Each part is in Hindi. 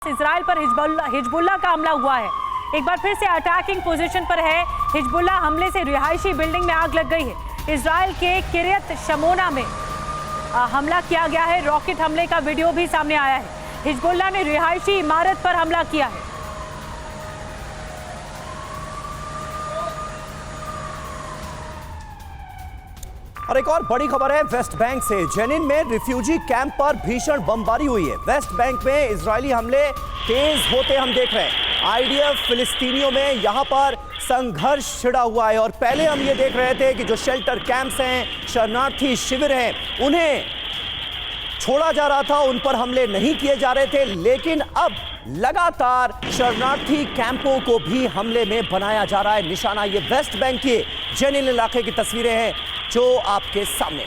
इजराइल पर हिजबुल्लाह का हमला हुआ है। एक बार फिर से अटैकिंग पोजीशन पर है हिजबुल्लाह। हमले से रिहायशी बिल्डिंग में आग लग गई है। इजराइल के किरियत शमोना में हमला किया गया है। रॉकेट हमले का वीडियो भी सामने आया है। हिजबुल्लाह ने रिहायशी इमारत पर हमला किया है। और एक और बड़ी खबर है वेस्ट बैंक से। जेनिन में रिफ्यूजी कैंप पर भीषण बमबारी हुई है। वेस्ट बैंक में इजरायली हमले तेज होते हम देख रहे हैं। आईडीएफ फिलिस्तीनियों में यहां पर संघर्ष छिड़ा हुआ है। और पहले हम ये देख रहे थे कि जो शेल्टर कैंप्स हैं, शरणार्थी शिविर हैं, उन्हें छोड़ा जा रहा था, उन पर हमले नहीं किए जा रहे थे। लेकिन अब लगातार शरणार्थी कैंपों को भी हमले में बनाया जा रहा है निशाना। ये वेस्ट बैंक के जेनिन इलाके की तस्वीरें हैं जो आपके सामने।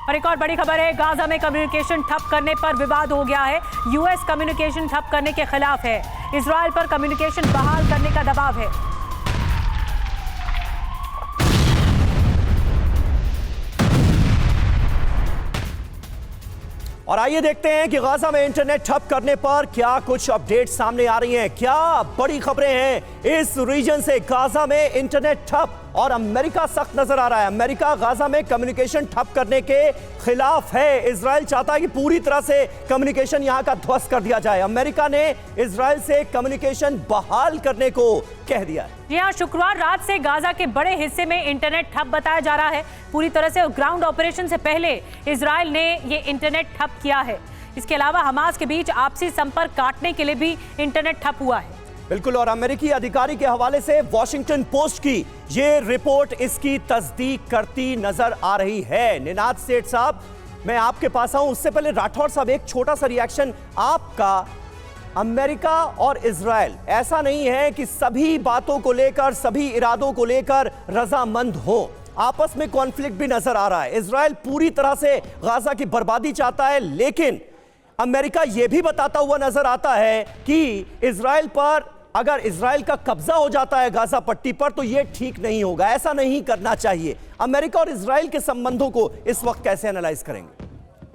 और एक और बड़ी खबर है, गाजा में कम्युनिकेशन ठप करने पर विवाद हो गया है। यूएस कम्युनिकेशन ठप करने के खिलाफ है। इजराइल पर कम्युनिकेशन बहाल करने का दबाव है। और आइए देखते हैं कि गाजा में इंटरनेट ठप करने पर क्या कुछ अपडेट सामने आ रही हैं, क्या बड़ी खबरें हैं इस रीजन से। गाजा में इंटरनेट ठप और अमेरिका सख्त नजर आ रहा है। अमेरिका गाजा में कम्युनिकेशन ठप करने के खिलाफ है। इजराइल चाहता है कि पूरी तरह से कम्युनिकेशन यहां का ध्वस्त कर दिया जाए। अमेरिका ने इजराइल से कम्युनिकेशन बहाल करने को कह दिया है। जी हाँ, शुक्रवार रात से गाजा के बड़े हिस्से में इंटरनेट ठप बताया जा रहा है पूरी तरह से। ग्राउंड ऑपरेशन से पहले इजराइल ने ये इंटरनेट ठप किया है। इसके अलावा हमास के बीच आपसी संपर्क काटने के लिए भी इंटरनेट ठप हुआ है। बिल्कुल। और अमेरिकी अधिकारी के हवाले से वॉशिंगटन पोस्ट की ये रिपोर्ट इसकी तस्दीक करती नजर आ रही है। निनाद सेठ साहब, मैं आपके पास आऊं उससे पहले राठौर साहब एक छोटा सा रिएक्शन आपका। अमेरिका और इजराइल, ऐसा नहीं है कि सभी बातों को लेकर, सभी इरादों को लेकर रजामंद हो। आपस में कॉन्फ्लिक्ट भी नजर आ रहा है। इजराइल पूरी तरह से गाजा की बर्बादी चाहता है, लेकिन अमेरिका यह भी बताता हुआ नजर आता है कि इजराइल पर, अगर इजराइल का कब्जा हो जाता है गाजा पट्टी पर, तो यह ठीक नहीं होगा, ऐसा नहीं करना चाहिए। अमेरिका और इजराइल के संबंधों को इस वक्त कैसे एनालाइज करेंगे?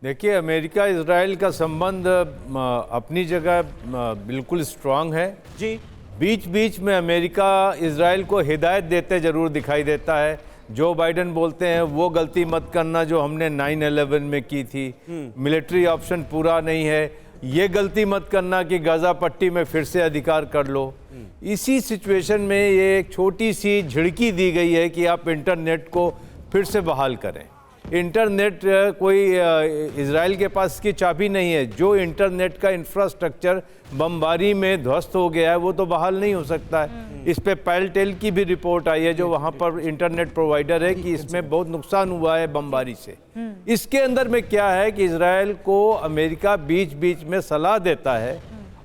देखिए, अमेरिका इजराइल का संबंध अपनी जगह बिल्कुल स्ट्रांग है जी। बीच बीच में अमेरिका इजराइल को हिदायत देते जरूर दिखाई देता है। जो बाइडेन बोलते हैं वो गलती मत करना जो हमने 9/11 में की थी, मिलिट्री ऑप्शन पूरा नहीं है, ये गलती मत करना कि गाजा पट्टी में फिर से अधिकार कर लो। इसी सिचुएशन में ये एक छोटी सी झिड़की दी गई है कि आप इंटरनेट को फिर से बहाल करें। इंटरनेट कोई इजराइल के पास की चाबी नहीं है। जो इंटरनेट का इंफ्रास्ट्रक्चर बमबारी में ध्वस्त हो गया है वो तो बहाल नहीं हो सकता है। इस पे पैलटेल की भी रिपोर्ट आई है जो वहाँ पर इंटरनेट प्रोवाइडर है कि इसमें बहुत नुकसान हुआ है बमबारी से। इसके अंदर में क्या है कि इजराइल को अमेरिका बीच बीच में सलाह देता है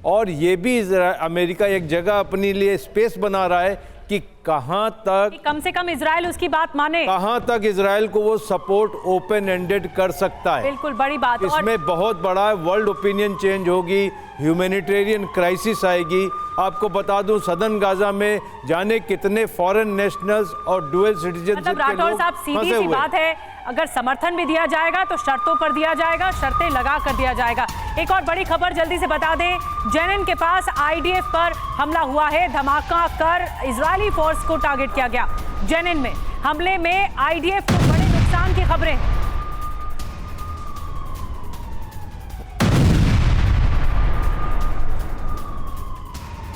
और ये भी अमेरिका एक जगह अपने लिए स्पेस बना रहा है कि कहां तक कम से कम इजराइल उसकी बात माने, कहां तक इजराइल को वो सपोर्ट ओपन एंडेड कर सकता है। बिल्कुल बड़ी बात। इसमें बहुत बड़ा वर्ल्ड ओपिनियन चेंज होगी, ह्यूमैनिटेरियन क्राइसिस आएगी। आपको बता दूं, सदर्न गाजा में जाने कितने फॉरेन नेशनल्स और डुअल सिटीजनशिप के राठौर लोग साहब, सीधी सी बात है, अगर समर्थन भी दिया जाएगा तो शर्तों पर दिया जाएगा, शर्तें लगा कर दिया जाएगा। एक और बड़ी खबर जल्दी से बता दें, जेनिन के पास आईडीएफ पर हमला हुआ है। धमाका कर इजरायली फोर्स को टारगेट किया गया। जेनिन में हमले में आईडीएफ को बड़े नुकसान की खबरें।